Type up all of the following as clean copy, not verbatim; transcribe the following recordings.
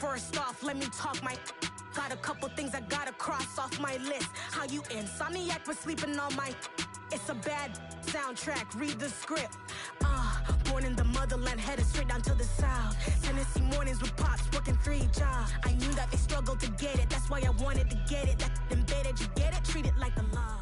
First off, let me talk my... Got a couple things I gotta cross off my list. How you insomniac for sleeping on my... It's a bad soundtrack, read the script. Born in the motherland, headed straight down to the south. Tennessee mornings with pops, working 3 jobs. I knew that they struggled to get it, that's why I wanted to get it. That embedded, you get it, treat it like a law.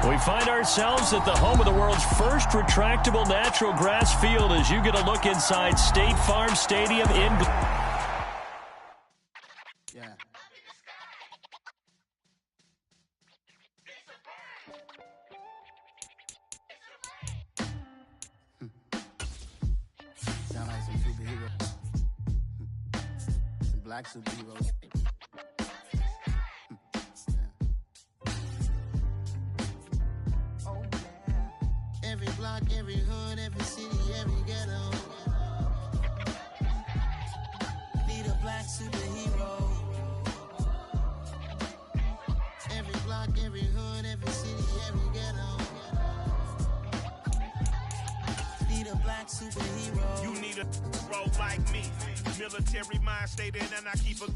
We find ourselves at the home of the world's first retractable natural grass field as you get a look inside State Farm Stadium in... Yeah. Sound like some superheroes. Some black superheroes. Every block, every hood, every city, every ghetto. Need a black superhero. Every block, every hood, every city, every ghetto. Need a black superhero. You need a role like me. Military mind stated, and I keep a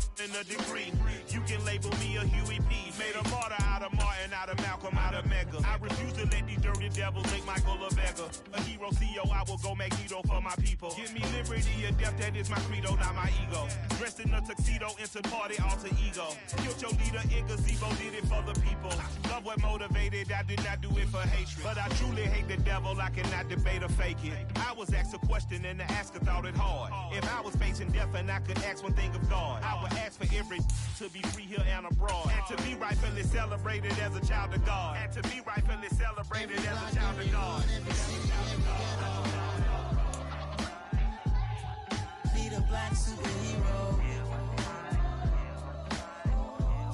degree. You can label me a Huey P. Made a martyr out of Martin, out of Malcolm, out of Mega. I refuse to let these dirty devils make Michael a beggar. A hero CEO, I will go Magneto for my people. Give me liberty or death, that is my credo, not my ego. Dressed in a tuxedo, into party, alter ego. Killed your leader in gazebo, did it for the people. Love what motivated, I did not do it for hatred. But I truly hate the devil, I cannot debate or fake it. I was asked a question and the asker thought it hard. If I was facing death and I could ask one thing of God, I would ask for every to be free here and abroad, and to be rightfully celebrated as a child of God, and to be rightfully celebrated as a child of God. Need a black superhero.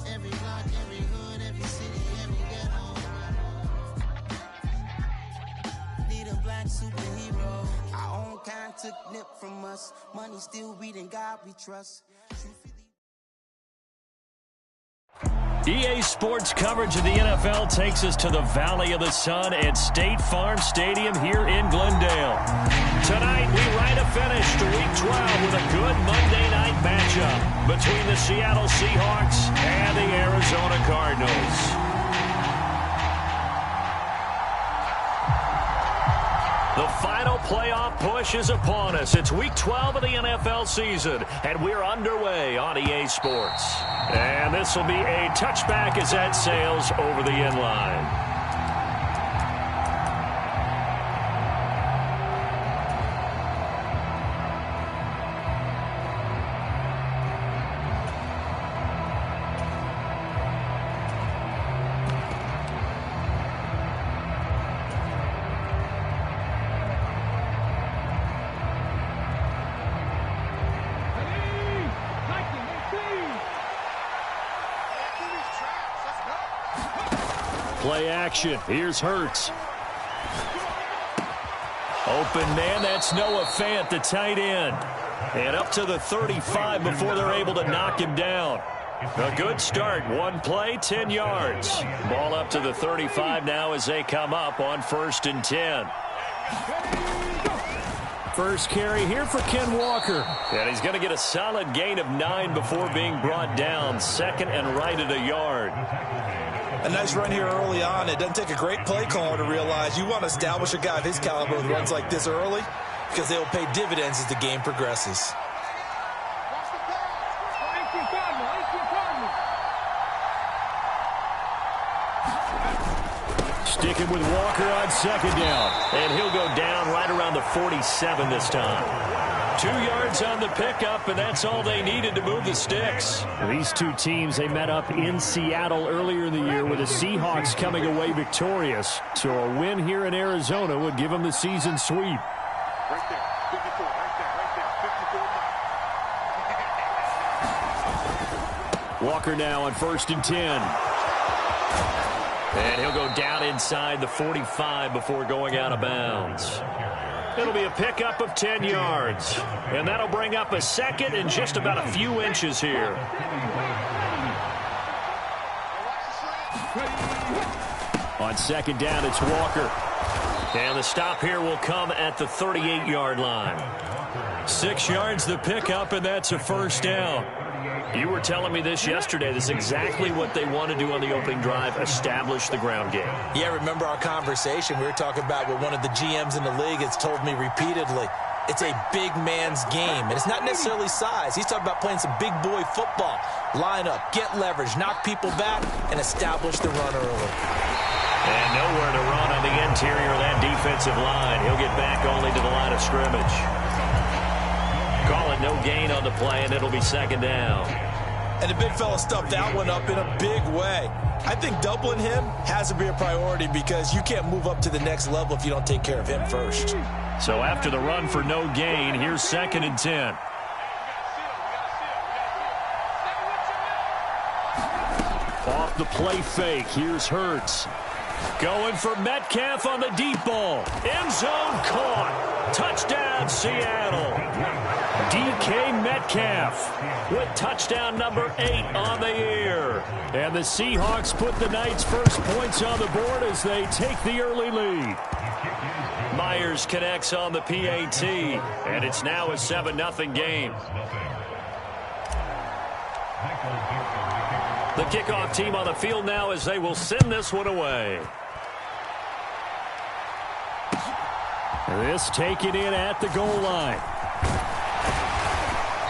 Every block, every hood, every city, every ghetto. Need a black superhero. Our own kind took nip from us. Money still reading God we trust. EA Sports coverage of the NFL takes us to the Valley of the Sun at State Farm Stadium here in Glendale. Tonight, we write a finish to Week 12 with a good Monday night matchup between the Seattle Seahawks and the Arizona Cardinals. The final playoff push is upon us. It's Week 12 of the NFL season, and we're underway on EA Sports. And this will be a touchback as that sails over the end line. Play action. Here's Hurts. Open man, that's Noah Fant, the tight end. And up to the 35 before they're able to knock him down. A good start. One play, 10 yards. Ball up to the 35 now as they come up on 1st and 10. First carry here for Ken Walker. And he's going to get a solid gain of 9 before being brought down. Second and right at a yard. A nice run here early on. It doesn't take a great play caller to realize you want to establish a guy of his caliber with runs like this early because they will pay dividends as the game progresses. Sticking with Walker on 2nd down. And he'll go down right around the 47 this time. 2 yards on the pickup, and that's all they needed to move the sticks. These two teams, they met up in Seattle earlier in the year with the Seahawks coming away victorious. So a win here in Arizona would give them the season sweep. Right there, 54, right there, 54. Walker now on 1st and 10. And he'll go down inside the 45 before going out of bounds. It'll be a pickup of 10 yards. And that'll bring up a second and just about a few inches here. On 2nd down, it's Walker. And the stop here will come at the 38-yard line. 6 yards the pickup, and that's a 1st down. You were telling me this yesterday. This is exactly what they want to do on the opening drive, establish the ground game. Yeah, remember our conversation? We were talking about what one of the GMs in the league has told me repeatedly. It's a big man's game, and it's not necessarily size. He's talking about playing some big boy football. Line up, get leverage, knock people back, and establish the run early. And nowhere to run on the interior of that defensive line. He'll get back only to the line of scrimmage. Call it no gain on the play, and it'll be 2nd down. And the big fella stuffed that one up in a big way. I think doubling him has to be a priority because you can't move up to the next level if you don't take care of him first. So after the run for no gain, here's 2nd and 10. Off the play fake, here's Hurts. Going for Metcalf on the deep ball. End zone caught. Touchdown, Seattle. DK Metcalf with touchdown number 8 on the year. And the Seahawks put the Knights' first points on the board as they take the early lead. Myers connects on the PAT, and it's now a 7-0 game. The kickoff team on the field now as they will send this one away. This taken in at the goal line.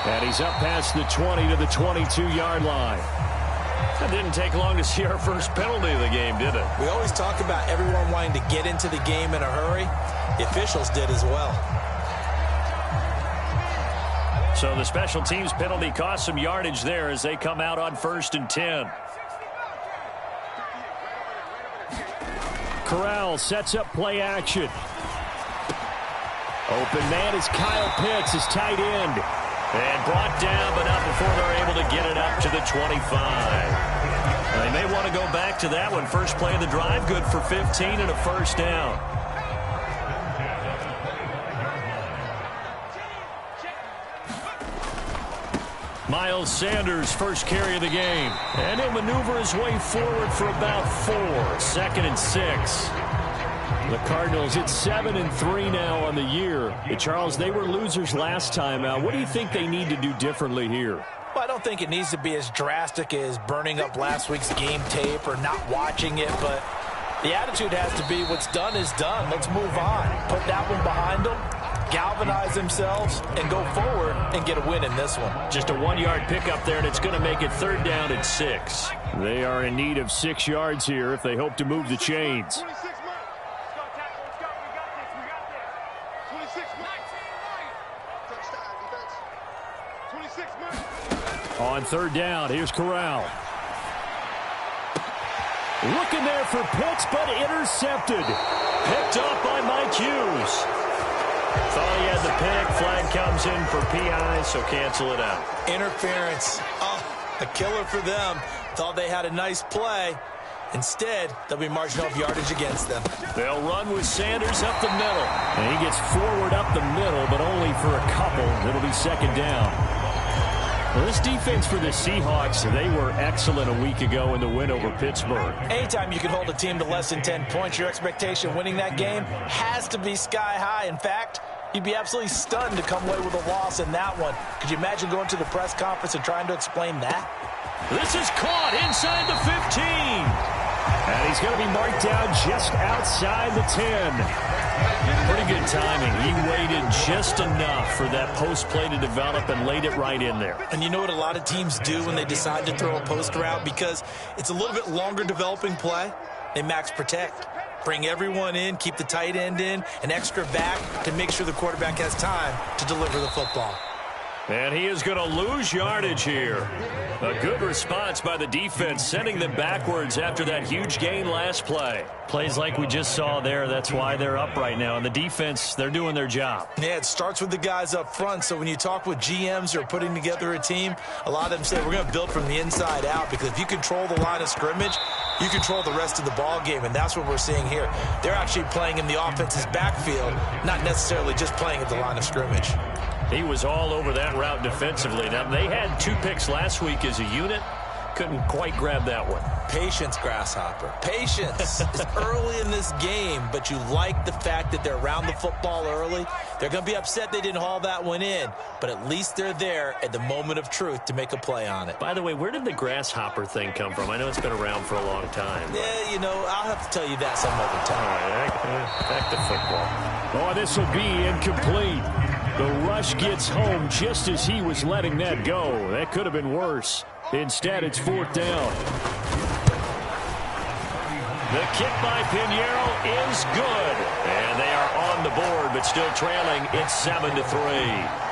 And he's up past the 20 to the 22-yard line. It didn't take long to see our first penalty of the game, did it? We always talk about everyone wanting to get into the game in a hurry. The officials did as well. So the special teams penalty cost some yardage there as they come out on 1st and 10. Corral sets up play action. Open man is Kyle Pitts, his tight end. And brought down, but not before they're able to get it up to the 25. They may want to go back to that one. First play of the drive, good for 15 and a 1st down. Miles Sanders, first carry of the game. And he'll maneuver his way forward for about 4. 2nd and 6. The Cardinals, it's 7-3 now on the year. Charles, they were losers last time out. What do you think they need to do differently here? Well, I don't think it needs to be as drastic as burning up last week's game tape or not watching it, but the attitude has to be what's done is done. Let's move on. Put that one behind them, galvanize themselves, and go forward and get a win in this one. Just a 1-yard pickup there, and it's going to make it 3rd down and 6. They are in need of 6 yards here if they hope to move the chains. On 3rd down, here's Corral. Looking there for Pitts, but intercepted. Picked up by Mike Hughes. Thought he had the pick. Flag comes in for PI, so cancel it out. Interference. Oh, a killer for them. Thought they had a nice play. Instead, they'll be marching off yardage against them. They'll run with Sanders up the middle. And he gets forward up the middle, but only for a couple. It'll be 2nd down. Well, this defense for the Seahawks, they were excellent a week ago in the win over Pittsburgh. Anytime you can hold a team to less than 10 points, your expectation winning that game has to be sky high. In fact, you'd be absolutely stunned to come away with a loss in that one. Could you imagine going to the press conference and trying to explain that? This is caught inside the 15. And he's going to be marked down just outside the 10. Pretty good timing. He waited just enough for that post play to develop and laid it right in there. And you know what a lot of teams do when they decide to throw a post route? Because it's a little bit longer developing play. They max protect. Bring everyone in, keep the tight end in, an extra back to make sure the quarterback has time to deliver the football. And he is going to lose yardage here. A good response by the defense, sending them backwards after that huge gain last play. Plays like we just saw there, that's why they're up right now. And the defense, they're doing their job. Yeah, it starts with the guys up front. So when you talk with GMs who are putting together a team, a lot of them say we're going to build from the inside out, because if you control the line of scrimmage, you control the rest of the ball game, and that's what we're seeing here. They're actually playing in the offense's backfield, not necessarily just playing at the line of scrimmage. He was all over that route defensively. Now, they had 2 picks last week as a unit. Couldn't quite grab that one. Patience, Grasshopper. Patience. It's early in this game, but you like the fact that they're around the football early. They're going to be upset they didn't haul that one in, but at least they're there at the moment of truth to make a play on it. By the way, where did the grasshopper thing come from? I know it's been around for a long time. Yeah, you know, I'll have to tell you that some other time. All right, back to football. Oh, this will be incomplete. The rush gets home just as he was letting that go. That could have been worse. Instead, it's 4th down. The kick by Pinheiro is good. And they are on the board, but still trailing. It's 7-3.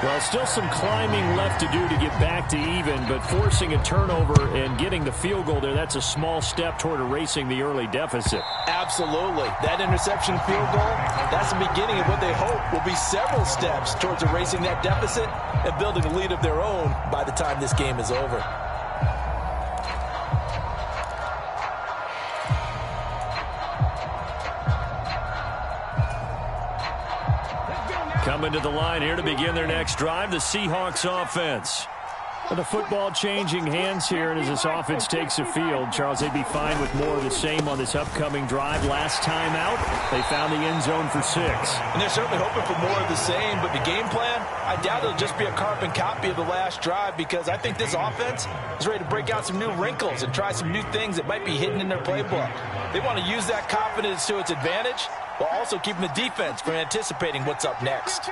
Well, still some climbing left to do to get back to even, but forcing a turnover and getting the field goal there, that's a small step toward erasing the early deficit. Absolutely. That interception field goal, that's the beginning of what they hope will be several steps towards erasing that deficit and building a lead of their own by the time this game is over. Coming to the line here to begin their next drive, the Seahawks offense. The football changing hands here, and as this offense takes the field, Charles, they'd be fine with more of the same on this upcoming drive. Last time out, they found the end zone for 6. And they're certainly hoping for more of the same, but the game plan, I doubt it'll just be a carbon copy of the last drive, because I think this offense is ready to break out some new wrinkles and try some new things that might be hidden in their playbook. They want to use that confidence to its advantage, while also keeping the defense from anticipating what's up next.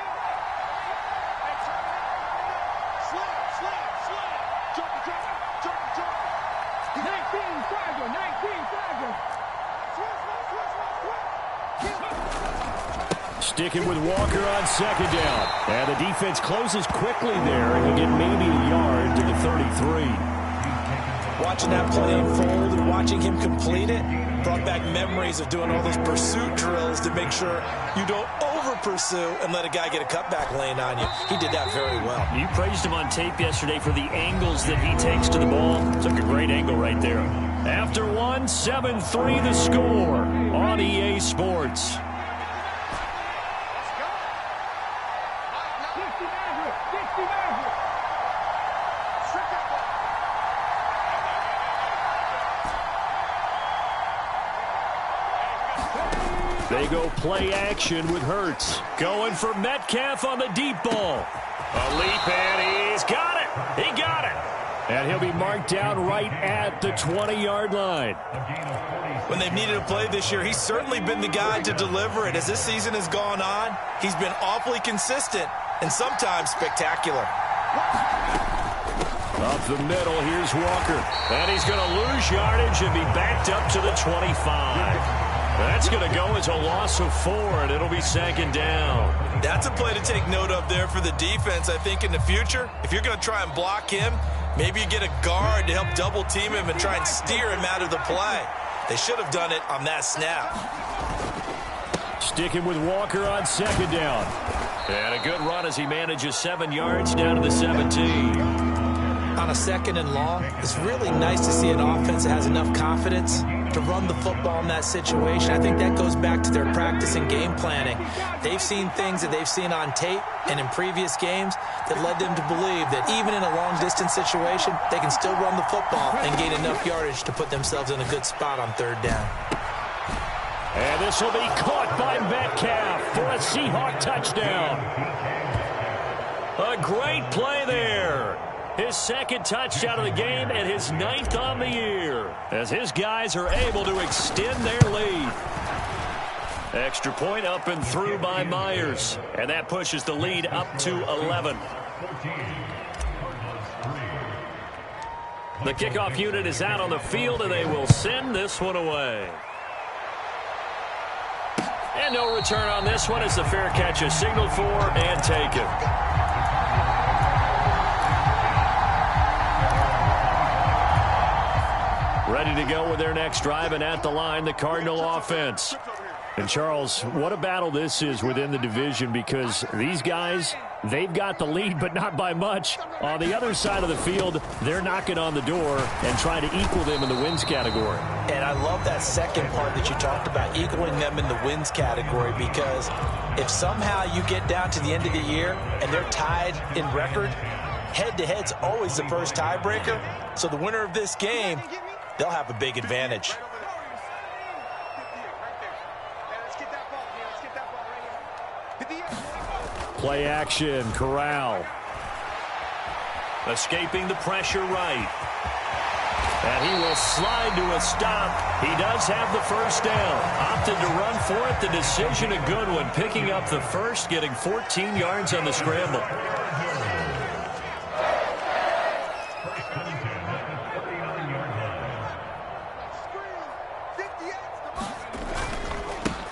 Sticking with Walker on 2nd down. And the defense closes quickly there, and he'll get maybe a yard to the 33. Watching that play unfold and watching him complete it brought back memories of doing all those pursuit drills to make sure you don't over-pursue and let a guy get a cutback lane on you. He did that very well. You praised him on tape yesterday for the angles that he takes to the ball. Took a great angle right there. After 1, 7-3 the score on EA Sports. They go play action with Hurts. Going for Metcalf on the deep ball. A leap, and he's got it. He got it. And he'll be marked down right at the 20-yard line. When they've needed a play this year, he's certainly been the guy to deliver it. As this season has gone on, he's been awfully consistent and sometimes spectacular. Up the middle, here's Walker. And he's going to lose yardage and be backed up to the 25. That's going to go as a loss of 4, and it'll be 2nd down. That's a play to take note of there for the defense. I think in the future, if you're going to try and block him, maybe you get a guard to help double team him and try and steer him out of the play. They should have done it on that snap. Sticking with Walker on 2nd down. And a good run as he manages 7 yards down to the 17. On a 2nd and long, it's really nice to see an offense that has enough confidence to run the football in that situation. I think that goes back to their practice and game planning. They've seen things that they've seen on tape and in previous games that led them to believe that even in a long-distance situation, they can still run the football and gain enough yardage to put themselves in a good spot on 3rd down. And this will be caught by Metcalf for a Seahawk touchdown. A great play there. His 2nd touchdown of the game and his 9th on the year, as his guys are able to extend their lead. Extra point up and through by Myers, and that pushes the lead up to 11. The kickoff unit is out on the field, and they will send this one away. And no return on this one as the fair catch is signaled for and taken. Ready to go with their next drive, and at the line, the Cardinal offense. And, Charles, what a battle this is within the division, because these guys, they've got the lead, but not by much. On the other side of the field, they're knocking on the door and trying to equal them in the wins category. And I love that second part that you talked about, equaling them in the wins category, because if somehow you get down to the end of the year and they're tied in record, head-to-head's always the first tiebreaker. So the winner of this game, they'll have a big advantage. Play action, Corral. Escaping the pressure right. And he will slide to a stop. He does have the first down. Opted to run for it. The decision a good one. Picking up the first, getting 14 yards on the scramble.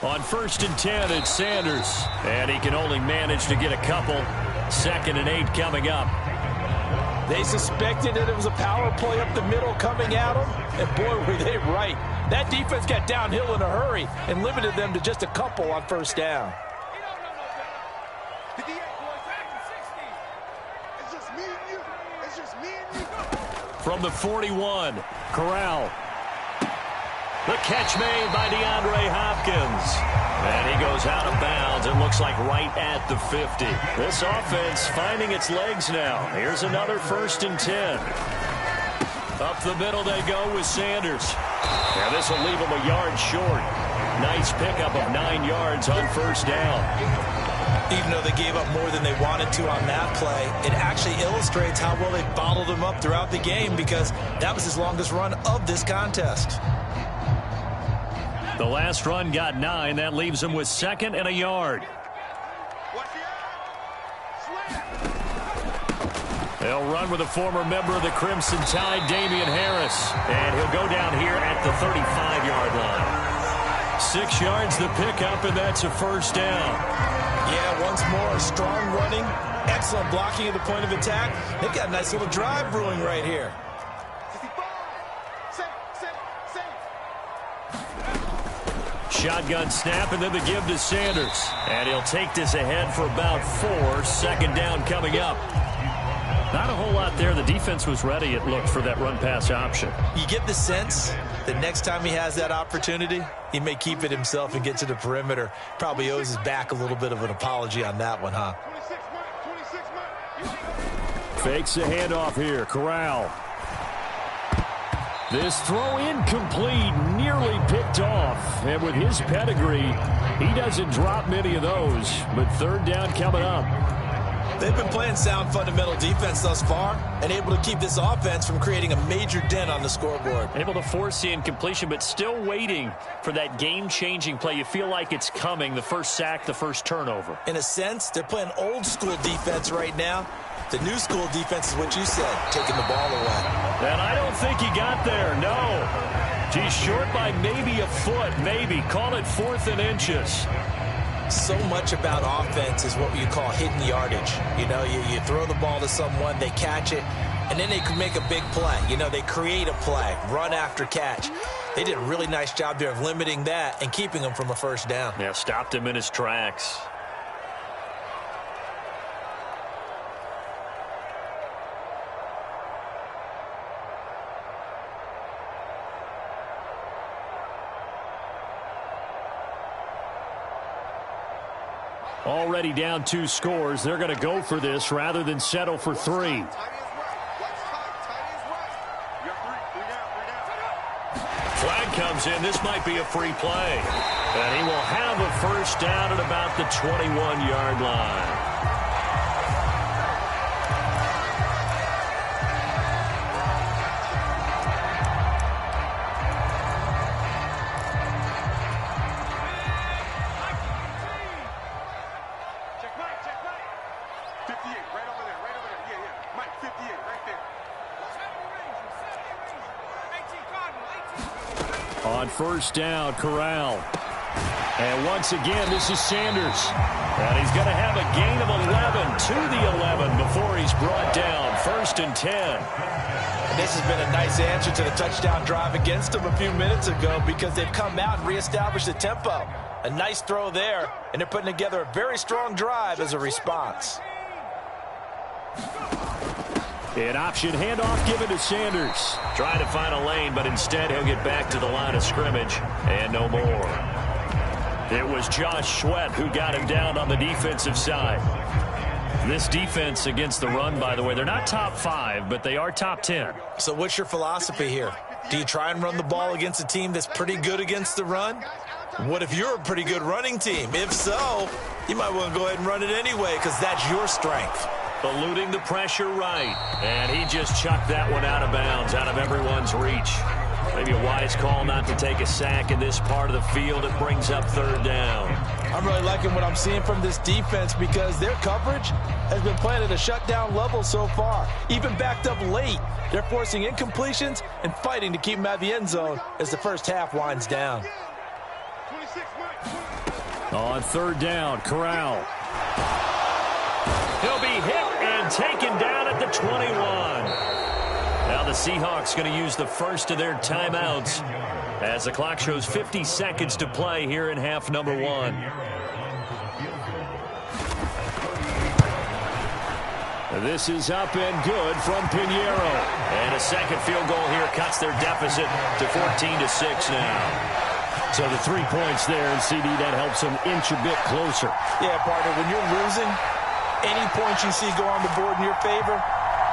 On 1st and 10, it's Sanders. And he can only manage to get a couple. 2nd and 8 coming up. They suspected that it was a power play up the middle coming at them, and boy, were they right. That defense got downhill in a hurry and limited them to just a couple on 1st down. From the 41, Corral. The catch made by DeAndre Hopkins. And he goes out of bounds. It looks like right at the 50. This offense finding its legs now. Here's another 1st and 10. Up the middle they go with Sanders. And this will leave him a yard short. Nice pickup of 9 yards on 1st down. Even though they gave up more than they wanted to on that play, it actually illustrates how well they bottled him up throughout the game, because that was his longest run of this contest. The last run got 9. That leaves him with 2nd and a yard. They'll run with a former member of the Crimson Tide, Damian Harris. And he'll go down here at the 35-yard line. 6 yards the pickup, and that's a 1st down. Yeah, once more, strong running, excellent blocking at the point of attack. They've got a nice little drive brewing right here. Shotgun snap, and then the give to Sanders. And he'll take this ahead for about 4. 2nd down coming up. Not a whole lot there. The defense was ready, it looked, for that run-pass option. You get the sense that next time he has that opportunity, he may keep it himself and get to the perimeter. Probably owes his back a little bit of an apology on that one, huh? Fakes the handoff here. Corral. This throw incomplete, nearly picked off. And with his pedigree, he doesn't drop many of those. But 3rd down coming up. They've been playing sound fundamental defense thus far and able to keep this offense from creating a major dent on the scoreboard. Able to force the incompletion, but still waiting for that game-changing play. You feel like it's coming, the first sack, the first turnover. In a sense, they're playing old-school defense right now. The new school defense is what you said, taking the ball away. And I don't think he got there, no. He's short by maybe a foot, maybe. Call it 4th and inches. So much about offense is what you call hidden yardage. You know, you throw the ball to someone, they catch it, and then they can make a big play. You know, they create a play, run after catch. They did a really nice job there of limiting that and keeping him from a 1st down. Yeah, stopped him in his tracks. Already down 2 scores. They're going to go for this rather than settle for 3. Flag comes in. This might be a free play. And he will have a 1st down at about the 21-yard line. On 1st down, Corral. And once again, this is Sanders. And he's going to have a gain of 11 to the 11 before he's brought down. 1st and 10. This has been a nice answer to the touchdown drive against them a few minutes ago because they've come out and reestablished the tempo. A nice throw there, and they're putting together a very strong drive as a response. An option handoff given to Sanders. Trying to find a lane, but instead he'll get back to the line of scrimmage and no more. It was Josh Sweat who got him down on the defensive side. This defense against the run, by the way, they're not top 5, but they are top 10. So what's your philosophy here? Do you try and run the ball against a team that's pretty good against the run? What if you're a pretty good running team? If so, you might want to go ahead and run it anyway because that's your strength. Eluding the pressure right. And he just chucked that one out of bounds, out of everyone's reach. Maybe a wise call not to take a sack in this part of the field. It brings up third down. I'm really liking what I'm seeing from this defense because their coverage has been playing at a shutdown level so far. Even backed up late, they're forcing incompletions and fighting to keep them out of the end zone as the first half winds down. On third down, Corral. He'll be hit and taken down at the 21. Now the Seahawks going to use the first of their timeouts as the clock shows 50 seconds to play here in half number 1. This is up and good from Pinheiro. And a second field goal here cuts their deficit to 14-6 now. So the 3 points there, and CD, that helps them inch a bit closer. Yeah, partner, when you're losing, any points you see go on the board in your favor,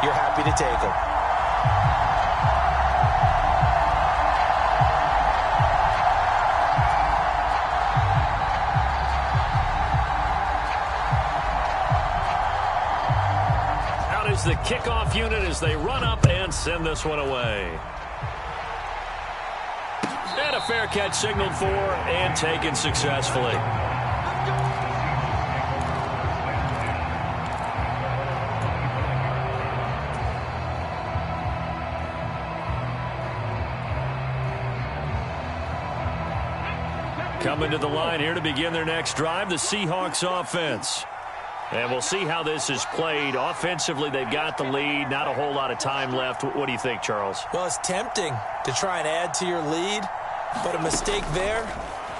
you're happy to take them. Out is the kickoff unit as they run up and send this one away. And a fair catch signaled for and taken successfully. Coming to the line here to begin their next drive, the Seahawks offense. And we'll see how this is played. Offensively, they've got the lead. Not a whole lot of time left. What do you think, Charles? Well, it's tempting to try and add to your lead, but a mistake there,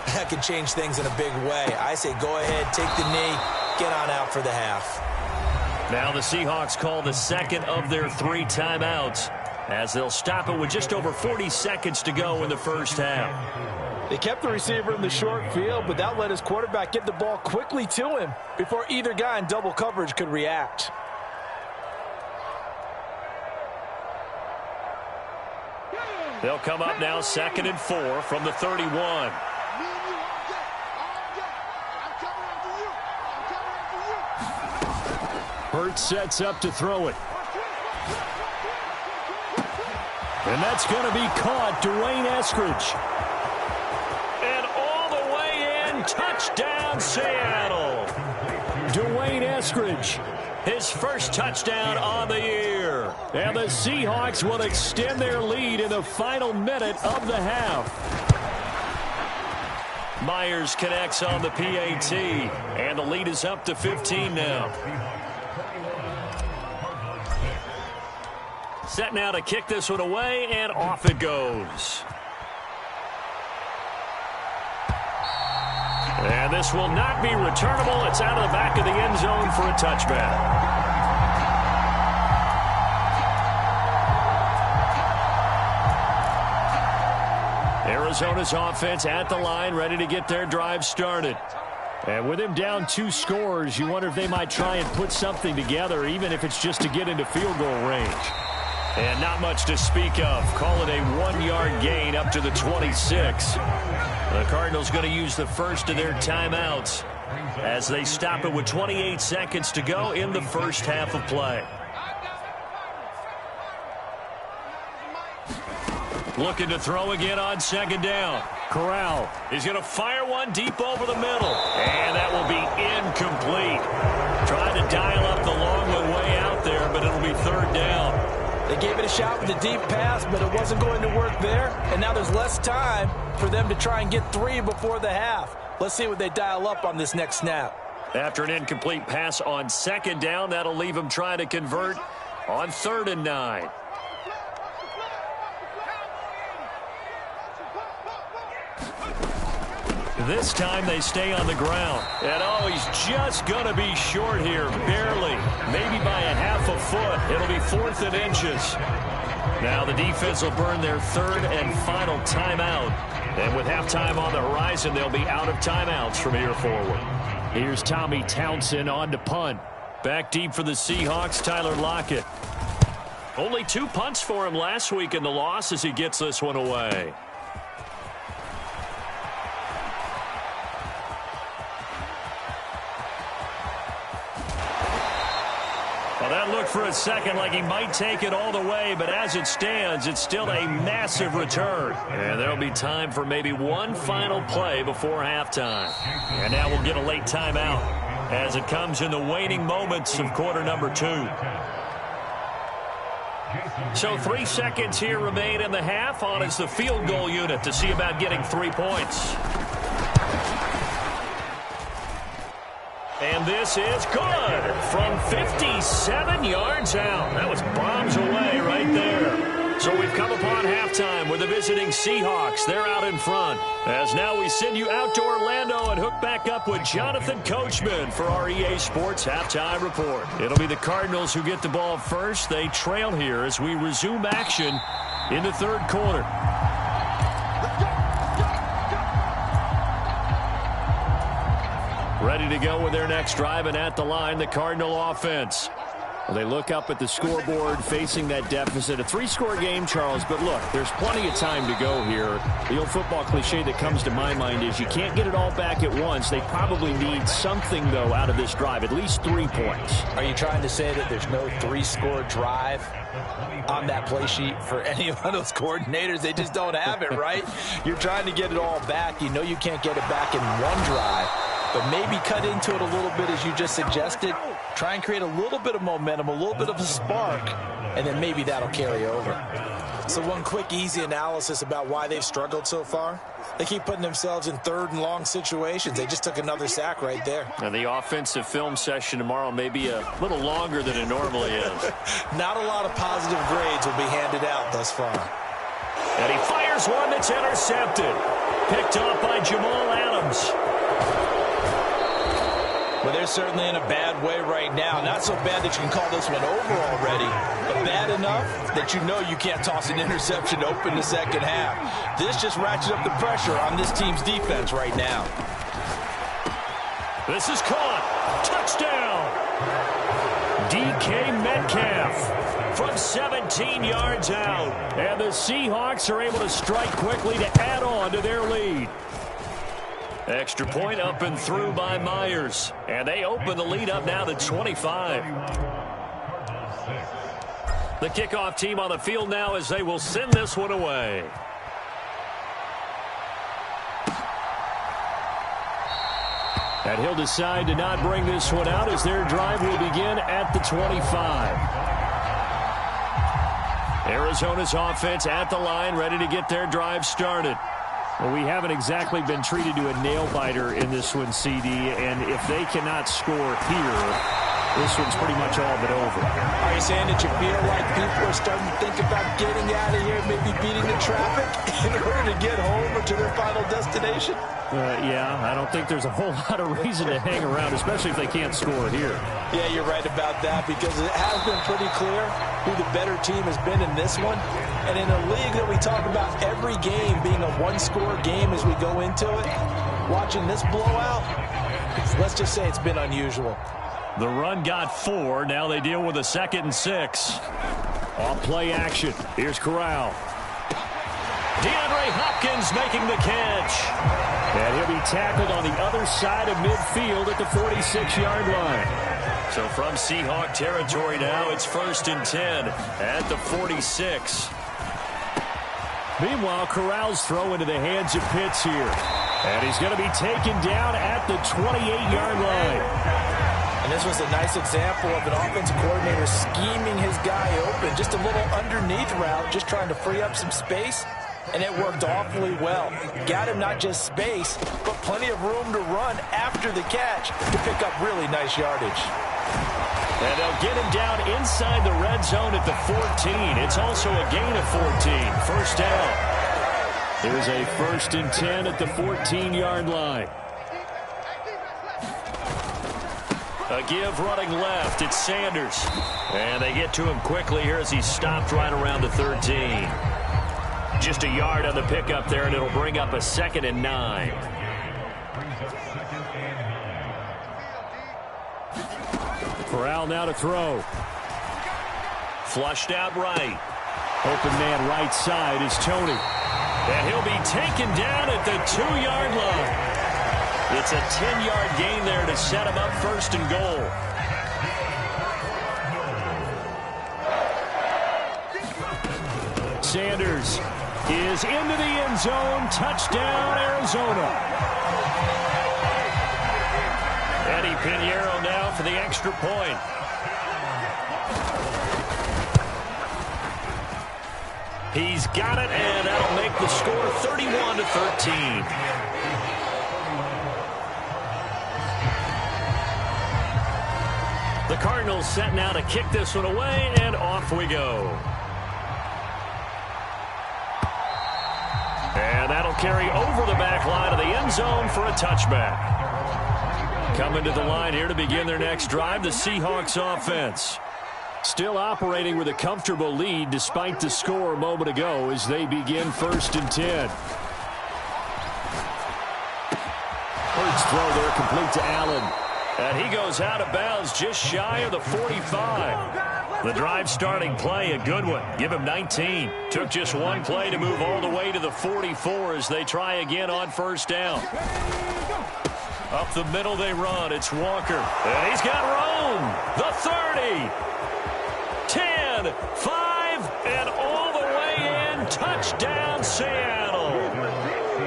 that could change things in a big way. I say go ahead, take the knee, get on out for the half. Now the Seahawks call the second of their 3 timeouts as they'll stop it with just over 40 seconds to go in the first half. They kept the receiver in the short field, but that let his quarterback get the ball quickly to him before either guy in double coverage could react. They'll come up now 2nd and 4 from the 31. Hurts sets up to throw it. And that's going to be caught. Dwayne Eskridge. And all the way in, touchdown Seattle. Dwayne Eskridge. His first touchdown on the year. And the Seahawks will extend their lead in the final minute of the half. Myers connects on the PAT, and the lead is up to 15 now. Set now to kick this one away, and off it goes. And this will not be returnable. It's out of the back of the end zone for a touchback. Arizona's offense at the line, ready to get their drive started. And with him down 2 scores, you wonder if they might try and put something together, even if it's just to get into field goal range. And not much to speak of. Call it a 1-yard gain up to the 26. The Cardinals going to use the first of their timeouts as they stop it with 28 seconds to go in the first half of play. Looking to throw again on 2nd down. Corral. He's going to fire one deep over the middle. And that will be incomplete. Trying to dial up the long one way out there, but it'll be 3rd down. They gave it a shot with a deep pass, but it wasn't going to work there. And now there's less time for them to try and get 3 before the half. Let's see what they dial up on this next snap. After an incomplete pass on 2nd down, that'll leave them trying to convert on 3rd and 9. This time they stay on the ground. And oh, he's just going to be short here, barely. Maybe by a half a foot. It'll be 4th and inches. Now the defense will burn their 3rd and final timeout. And with halftime on the horizon, they'll be out of timeouts from here forward. Here's Tommy Townsend on to punt. Back deep for the Seahawks, Tyler Lockett. Only 2 punts for him last week in the loss as he gets this one away. Well, that looked for a second like he might take it all the way, but as it stands, it's still a massive return. And there'll be time for maybe one final play before halftime. And now we'll get a late timeout as it comes in the waning moments of quarter number 2. So 3 seconds here remain in the half. On is the field goal unit to see about getting 3 points. And this is good from 57 yards out. That was bombs away right there. So we've come upon halftime with the visiting Seahawks. They're out in front. As now we send you out to Orlando and hook back up with Jonathan Coachman for our EA Sports Halftime Report. It'll be the Cardinals who get the ball first. They trail here as we resume action in the 3rd quarter. Ready to go with their next drive, and at the line, the Cardinal offense. Well, they look up at the scoreboard facing that deficit. A 3-score game, Charles, but look, there's plenty of time to go here. The old football cliche that comes to my mind is you can't get it all back at once. They probably need something, though, out of this drive, at least 3 points. Are you trying to say that there's no 3-score drive on that play sheet for any of those coordinators? They just don't have it, right? You're trying to get it all back. You know you can't get it back in one drive. But maybe cut into it a little bit, as you just suggested. Try and create a little bit of momentum, a little bit of a spark, and then maybe that'll carry over. So one quick, easy analysis about why they've struggled so far. They keep putting themselves in 3rd and long situations. They just took another sack right there. Now the offensive film session tomorrow may be a little longer than it normally is. Not a lot of positive grades will be handed out thus far. And he fires one that's intercepted. Picked off by Jamal Adams. Well, they're certainly in a bad way right now. Not so bad that you can call this one over already, but bad enough that you know you can't toss an interception open the second half. This just ratchets up the pressure on this team's defense right now. This is caught. Touchdown. DK Metcalf from 17 yards out. And the Seahawks are able to strike quickly to add on to their lead. Extra point up and through by Myers. And they open the lead up now to 25. The kickoff team on the field now as they will send this one away. And he'll decide to not bring this one out as their drive will begin at the 25. Arizona's offense at the line, ready to get their drive started. Well, we haven't exactly been treated to a nail-biter in this one, CD, and if they cannot score here, this one's pretty much all but over. Are you saying that you feel like people are starting to think about getting out of here, maybe beating the traffic in order to get home or to their final destination? Yeah, I don't think there's a whole lot of reason to hang around, especially if they can't score here. Yeah, you're right about that, because it has been pretty clear who the better team has been in this one. And in a league that we talk about every game being a one-score game as we go into it, watching this blowout, let's just say it's been unusual. The run got 4. Now they deal with a 2nd and 6. Off play action. Here's Corral. DeAndre Hopkins making the catch. And he'll be tackled on the other side of midfield at the 46-yard line. So from Seahawk territory now, it's 1st and 10 at the 46. Meanwhile, Corral's throw into the hands of Pitts here. And he's going to be taken down at the 28-yard line. And this was a nice example of an offensive coordinator scheming his guy open. Just a little underneath route, just trying to free up some space. And it worked awfully well. Got him not just space, but plenty of room to run after the catch to pick up really nice yardage. And they'll get him down inside the red zone at the 14. It's also a gain of 14. First down. Here's a 1st and 10 at the 14-yard line. A give running left. It's Sanders. And they get to him quickly here as he stopped right around the 13. Just a yard on the pickup there, and it'll bring up a 2nd and 9. Corral now to throw. Flushed out right. Open man right side is Tony. And he'll be taken down at the 2-yard line. It's a 10-yard gain there to set him up 1st and goal. Sanders is into the end zone. Touchdown, Arizona. Eddie Pinheiro now for the extra point. He's got it, and that'll make the score 31-13. The Cardinals set now to kick this one away, and off we go. And that'll carry over the back line of the end zone for a touchback. Coming to the line here to begin their next drive, the Seahawks offense. Still operating with a comfortable lead despite the score a moment ago as they begin 1st and 10. Hurts throw there complete to Allen. And he goes out of bounds just shy of the 45. The drive starting play, a good one. Give him 19. Took just one play to move all the way to the 44 as they try again on 1st down. Up the middle they run. It's Walker. And he's got room. The 30. 10, 5, and all the way in. Touchdown, Seattle.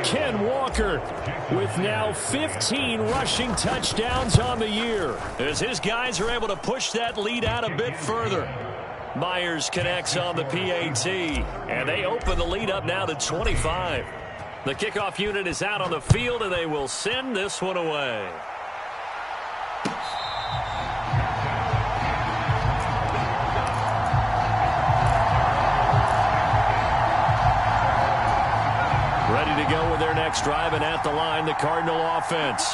Ken Walker with now 15 rushing touchdowns on the year as his guys are able to push that lead out a bit further. Myers connects on the PAT, and they open the lead up now to 25. The kickoff unit is out on the field, and they will send this one away. Ready to go with their next drive, and at the line, the Cardinal offense.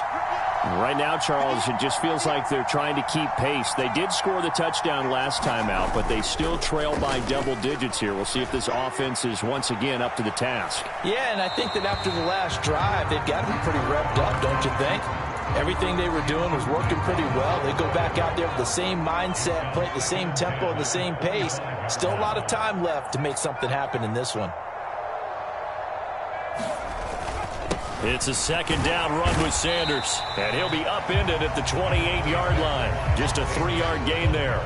Right now, Charles, it just feels like they're trying to keep pace. They did score the touchdown last time out, but they still trail by double digits here. We'll see if this offense is once again up to the task. Yeah, and I think that after the last drive, they've got to be pretty revved up, don't you think? Everything they were doing was working pretty well. They go back out there with the same mindset, play at the same tempo, and the same pace. Still a lot of time left to make something happen in this one. It's a 2nd down run with Sanders, and he'll be upended at the 28-yard line. Just a 3-yard gain there.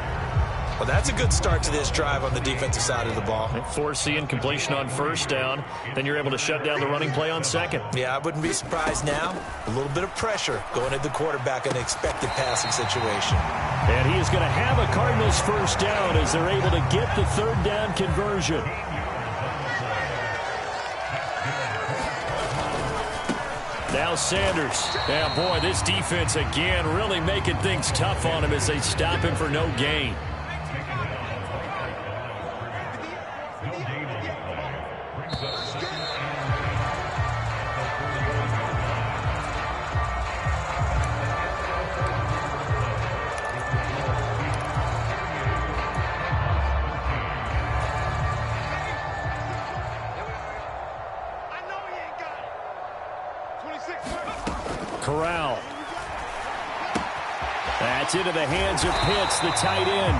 Well, that's a good start to this drive on the defensive side of the ball. Force the incompletion on 1st down. Then you're able to shut down the running play on 2nd. Yeah, I wouldn't be surprised now. A little bit of pressure going at the quarterback in an expected passing situation. And he is going to have a Cardinals 1st down as they're able to get the 3rd down conversion. Now Sanders. Yeah, boy, this defense again really making things tough on him as they stop him for no gain. Corral. That's into the hands of Pitts, the tight end.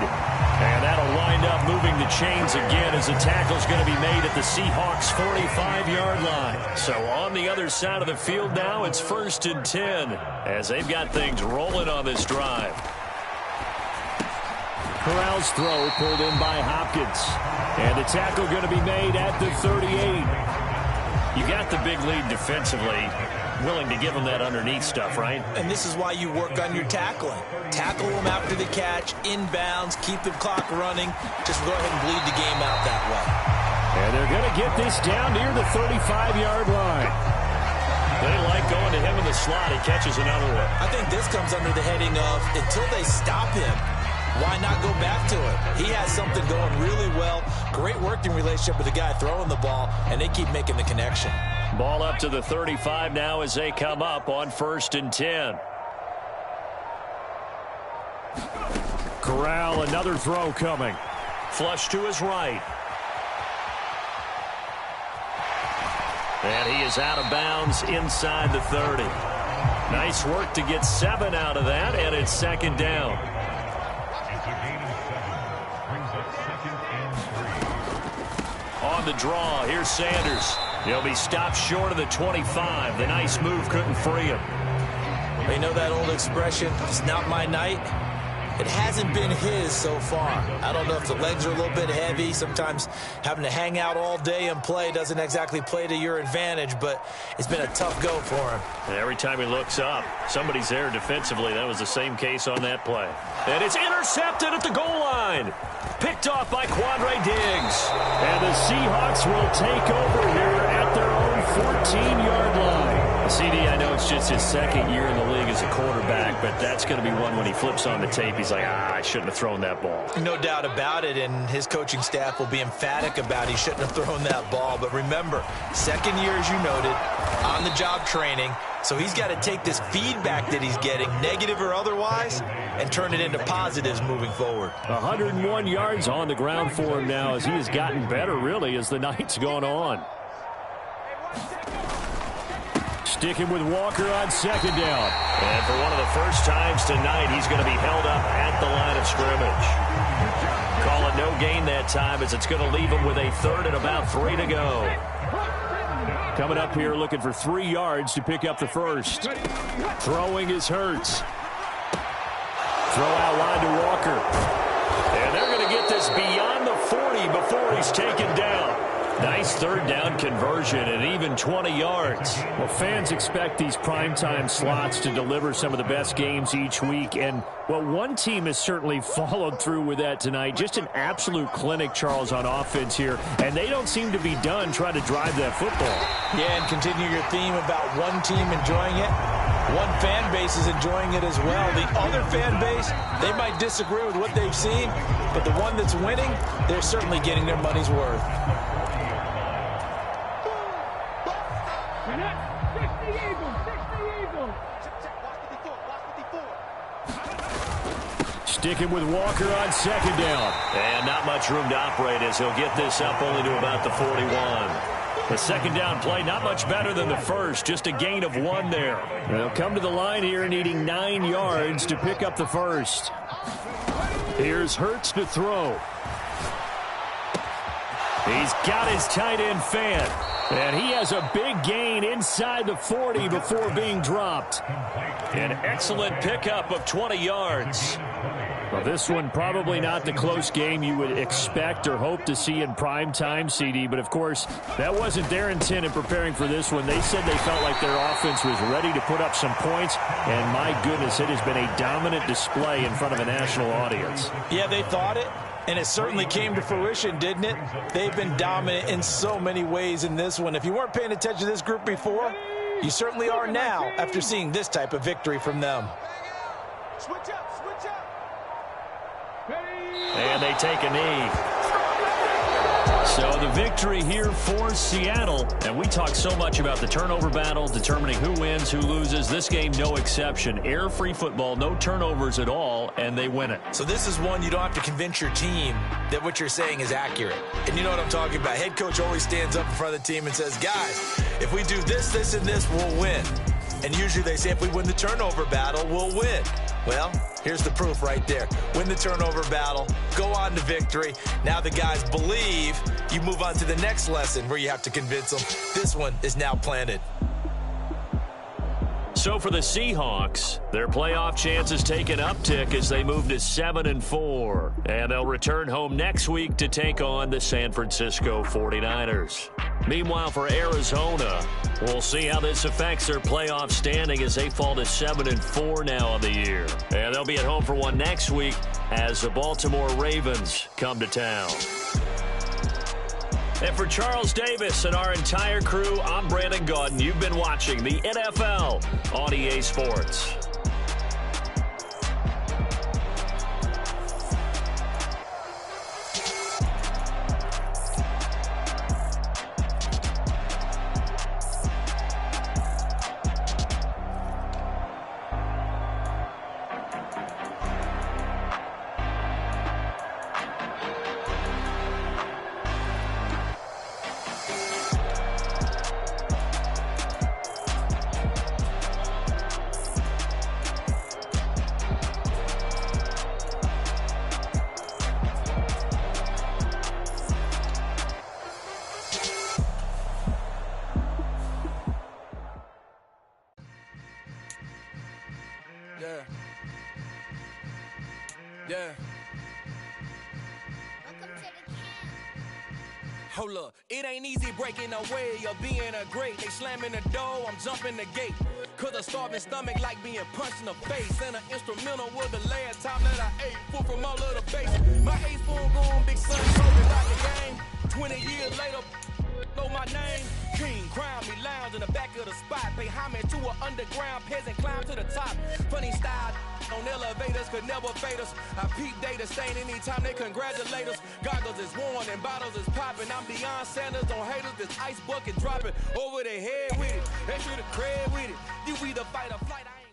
And that'll wind up moving the chains again as the tackle's going to be made at the Seahawks' 45-yard line. So on the other side of the field now, it's 1st and 10 as they've got things rolling on this drive. Corral's throw pulled in by Hopkins. And the tackle going to be made at the 38. You got the big lead defensively. Willing to give them that underneath stuff, right? And this is why you work on your tackling. Tackle them after the catch, inbounds, keep the clock running. Just go ahead and bleed the game out that way. And they're going to get this down near the 35-yard line. They like going to him in the slot. He catches another one. I think this comes under the heading of until they stop him, why not go back to it? He has something going really well. Great working relationship with the guy throwing the ball, and they keep making the connection. Ball up to the 35 now as they come up on 1st and 10. Corral, another throw coming. Flush to his right. And he is out of bounds inside the 30. Nice work to get 7 out of that, and it's 2nd down. On the draw, here's Sanders. He'll be stopped short of the 25. The nice move couldn't free him. You know that old expression, it's not my night? It hasn't been his so far. I don't know if the legs are a little bit heavy. Sometimes having to hang out all day and play doesn't exactly play to your advantage, but it's been a tough go for him. And every time he looks up, somebody's there defensively. That was the same case on that play. And it's intercepted at the goal line. Picked off by Quandre Diggs. And the Seahawks will take over here at their own 14-yard line. CD, I know it's just his 2nd year in the league as a quarterback, but that's going to be one when he flips on the tape. He's like, I shouldn't have thrown that ball. No doubt about it, and his coaching staff will be emphatic about he shouldn't have thrown that ball. But remember, 2nd year, as you noted, on-the-job training. So he's got to take this feedback that he's getting, negative or otherwise, and turn it into positives moving forward. 101 yards on the ground for him now as he has gotten better, really, as the night's gone on. Sticking with Walker on 2nd down. And for one of the first times tonight, he's going to be held up at the line of scrimmage. Call it no gain that time as it's going to leave him with a 3rd and about 3 to go. Coming up here looking for 3 yards to pick up the first. Throwing is Hurts. Throw out line to Walker. And they're going to get this beyond the 40 before he's taken down. Nice 3rd down conversion and even 20 yards. Well, fans expect these primetime slots to deliver some of the best games each week. And, well, one team has certainly followed through with that tonight. Just an absolute clinic, Charles, on offense here. And they don't seem to be done trying to drive that football. Yeah, and continue your theme about one team enjoying it. One fan base is enjoying it as well. The other fan base, they might disagree with what they've seen, but the one that's winning, they're certainly getting their money's worth. Sticking with Walker on 2nd down. And not much room to operate as he'll get this up only to about the 41. The 2nd down play, not much better than the first. Just a gain of 1 there. They'll come to the line here needing 9 yards to pick up the first. Here's Hurts to throw. He's got his tight end Fant. And he has a big gain inside the 40 before being dropped. An excellent pickup of 20 yards. Well, this one probably not the close game you would expect or hope to see in prime time, CD. But, of course, that wasn't their intent in preparing for this one. They said they felt like their offense was ready to put up some points. And, my goodness, it has been a dominant display in front of a national audience. Yeah, they thought it. And it certainly came to fruition, didn't it? They've been dominant in so many ways in this one. If you weren't paying attention to this group before, you certainly are now after seeing this type of victory from them. Switch up, switch up. And they take a knee. So the victory here for Seattle. And we talk so much about the turnover battle, determining who wins, who loses. This game, no exception. Error-free football, no turnovers at all, and they win it. So this is one you don't have to convince your team that what you're saying is accurate. And you know what I'm talking about. Head coach always stands up in front of the team and says, guys, if we do this, this, and this, we'll win. And usually they say if we win the turnover battle, we'll win. Well, here's the proof right there. Win the turnover battle, go on to victory. Now the guys believe. You move on to the next lesson where you have to convince them. This one is now planted. So for the Seahawks, their playoff chances take an uptick as they move to 7-4. And they'll return home next week to take on the San Francisco 49ers. Meanwhile, for Arizona, we'll see how this affects their playoff standing as they fall to 7-4 now on the year. And they'll be at home for one next week as the Baltimore Ravens come to town. And for Charles Davis and our entire crew, I'm Brandon Gaudin. You've been watching the NFL on EA Sports. Yeah. Yeah. Hold up, it ain't easy breaking away or being a great. They slamming the door, I'm jumping the gate. Cause a starving stomach like being punched in the face. And an instrumental was the last time that I ate. Full from all of the base. My ace spoon going, big son told me about the game. 20 years later, know my name. King, crown me, lounge in the back of the spot. Pay homage to an underground peasant, climb to the top. Funny style on elevators could never fade us. I peep data stain anytime they congratulate us. Goggles is worn and bottles is popping. I'm Deion Sanders on haters, this ice bucket dropping over their head with it. They should have cred with it. You either fight or flight, I ain't.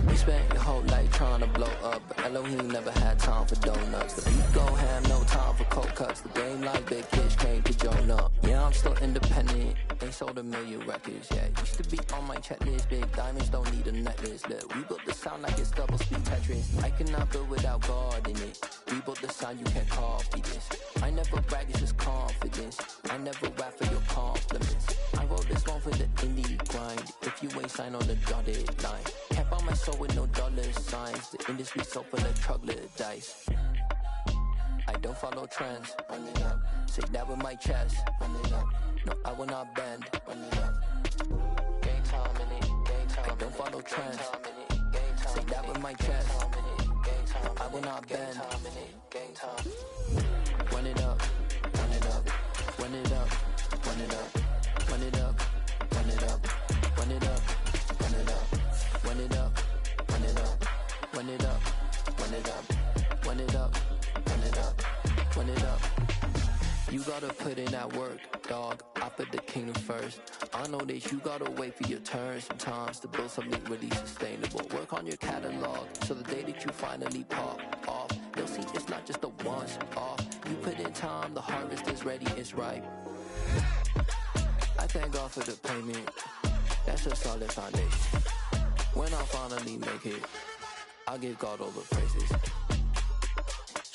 You spent your whole life trying to blow up, but Elohim never had time for donuts. The beat go ham, no time for cold cuts. The game like Big Kish came to join up. Yeah, I'm still independent, ain't sold a million records yet. Used to be on my checklist, big diamonds don't need a necklace. Look, we built the sound like it's double speed Tetris. I cannot build without God in it. We built the sound, you can't copy this. I never brag, it's just confidence. I never rap for your compliments. I wrote this one for the indie grind. If you ain't signed on the dotted line, can't buy my soul with no dollar signs. The industry so full of troglodytes. I don't follow trends. Run it up. Say that with my chest. Run it up. No, I will not bend. Run it up. Game time in it. Game time. I don't follow trends. Say that with my chest. I will not bend. Game time. Run it up. Run it up. Run it up. Run it up. Run it up. Run it up. Run it up. Run it up. Run it up. Run it up. Run it up. Run it up. Run it up. Run it up. Run it up. You gotta put in that work, dog. I put the kingdom first. I know that you gotta wait for your turn sometimes to build something really sustainable. Work on your catalog so the day that you finally pop off, you'll see it's not just a once off. You put in time, the harvest is ready, it's ripe. I thank God for the payment. That's a solid foundation. When I finally make it, I'll give God all the praises.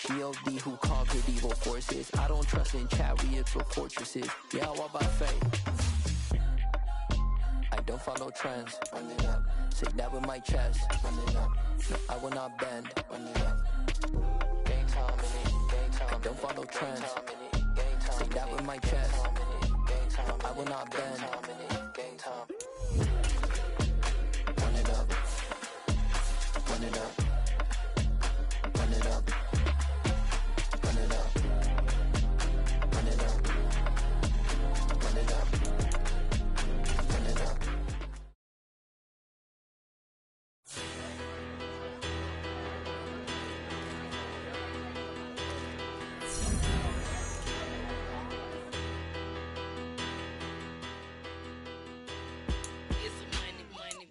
G.O.D. who conquered evil forces. I don't trust in chariots or fortresses. Yeah, I walk by faith. I don't follow trends. Run it up. Say that with my chest. Run it up. No, I will not bend. Run it up. Game time in it. Game time. I don't follow trends. Say that with my chest. I will not bend. Game time. Run it up. Run it up. Run it up. Run it up. Run it up. Run it up. Run it up.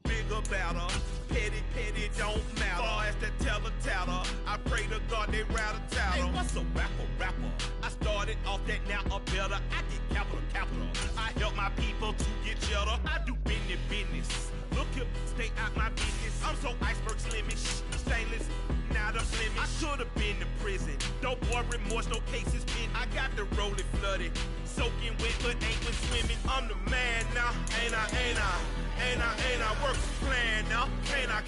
Bigger, better, petty, don't matter. Far as the teller, I pray to God they rattle tattle. Hey, what's a rapper? I started off that, now I'm better. I get capital. I help my people to get cheddar. I do business. Look here, stay out my business. I'm so iceberg slimish, stainless. Now I'm slimming. I should have been in prison. No boy remorse, no cases pinned. I got the rolling flooded, soaking wet, but ain't been swimming. I'm the man now, ain't I? Work the plan now, can't I?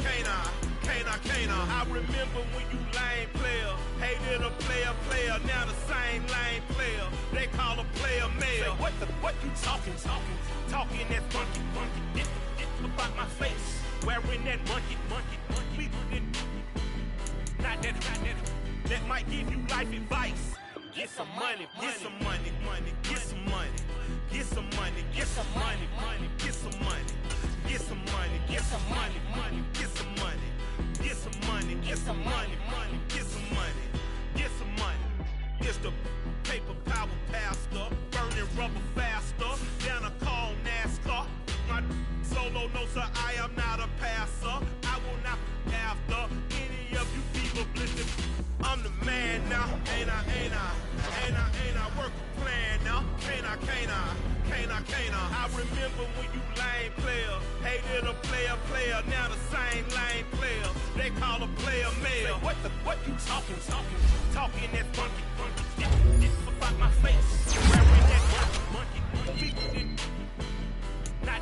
I remember when you lame player, hated a player, now the same lame player. They call a player mayor. What you talking that funky, get about my face, wearing that monkey. Not that, that might give you life advice. Get some money, get some money, get some money, get some money, get some money, get some money, get some money, get some money, get some money, get some money, get some money, get some money, get some money. It's the paper power pastor, burning rubber faster than a call NASCAR. My solo, no sir, I am not a passer. I will not be after any of you people blitzing. I'm the man now, ain't I? Work a plan now, can't I? I remember when you lame player, hated a player, now the same lame player. They call a player mayor. What you talking that funky, get about my face, wearing that monkey. Not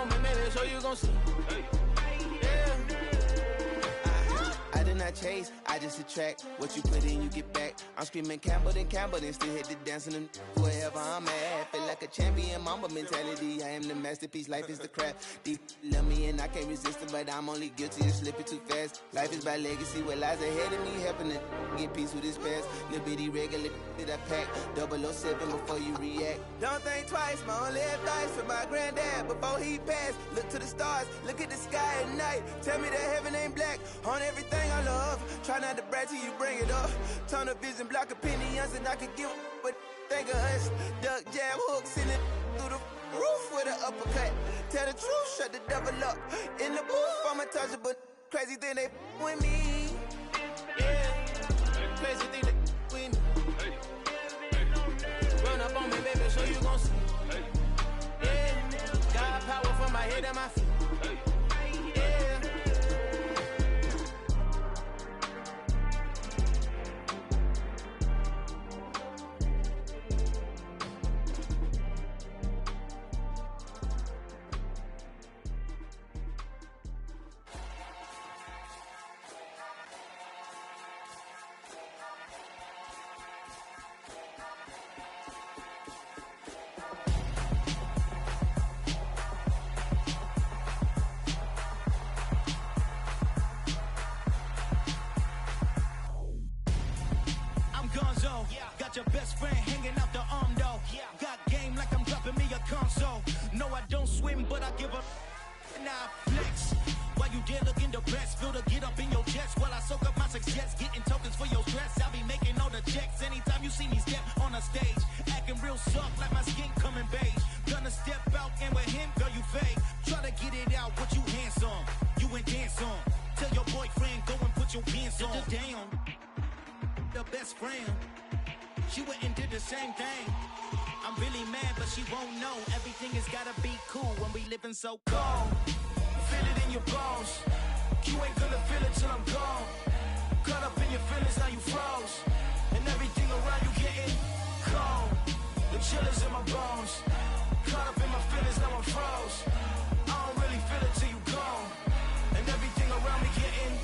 on me, maybe, so you gon' see. I did not chase, I just attract. What you put in, you get back. I'm screaming Campbell, then still hit the dancing and wherever I'm at. Feel like a champion, mamba mentality. I am the masterpiece, life is the crap. Deep love me and I can't resist it, but I'm only guilty of slipping too fast. Life is by legacy, what lies ahead of me, helping to get peace with this past. Little bitty regular that I pack, 007 before you react. Don't think twice, my only advice for my granddad before he passed. Look to the stars, look at the sky at night. Tell me that heaven ain't black on everything I love. Try not to brag till you bring it up. Tunnel vision, block opinions, and I can give but think of us. Duck jab hooks in it through the roof with an uppercut. Tell the truth, shut the devil up. In the booth, I'm untouchable. Crazy thing they with me. Yeah, crazy thing they with me. Run up on me, baby, so you gon' see. Yeah, got power from my head and my feet. Got your best friend hanging out the arm though. Got game like I'm dropping me a console. No, I don't swim, but I give up. Nah, flex. While you there looking the best, feel the get up in your chest while I soak up my success. Getting tokens for your stress. I'll be making all the checks anytime you see me step on a stage. Acting real soft like my skin coming beige. Gonna step out and with him, girl, you fake. Try to get it out, what you handsome. You ain't dance on. Tell your boyfriend, go and put your pants on. Down. The best friend. She went and did the same thing. I'm really mad, but she won't know. Everything has gotta be cool when we living so cold. Feel it in your bones. You ain't gonna feel it till I'm gone. Caught up in your feelings, now you froze. And everything around you getting cold. The chill is in my bones. Caught up in my feelings, now I'm froze. I don't really feel it till you gone. And everything around me getting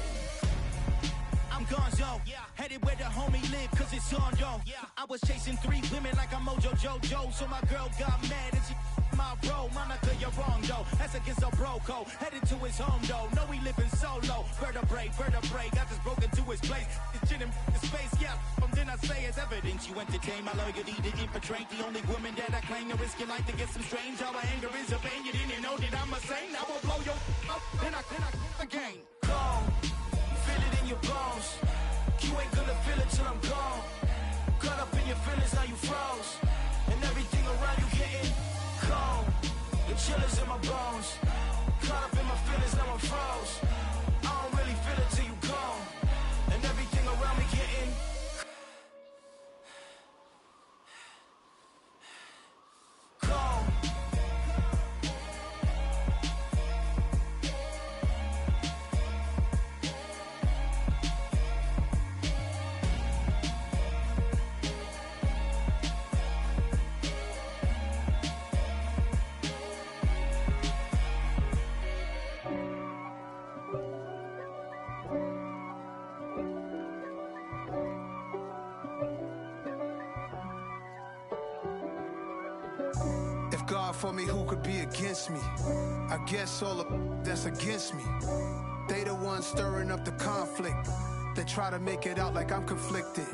I'm gonzo, headed where the homie live, cause it's on, yo. I was chasing 3 women like I'm Mojo Jojo, so my girl got mad and she my bro. Monica, you're wrong, though. That's against a bro code. Headed to his home, though. No, he living solo. Vertebrae, got just broken to his place. It's chin in his face, yeah. From then I say it's evidence. You entertain my loyalty to infiltrate. The only woman that I claim to risk your life to get some strange. All my anger is a pain. You didn't know that I'm a saint. I will blow your up, then I again. Gone. Feel it in your bones. You ain't gonna feel it till I'm gone. Caught up in your feelings, now you froze. And everything around you getting cold. The chill is in my bones. Caught up in my feelings, now I'm froze. I don't really feel it till you gone. And everything around me getting cold. God for me, who could be against me? I guess all of that's against me. They the ones stirring up the conflict. They try to make it out like I'm conflicted.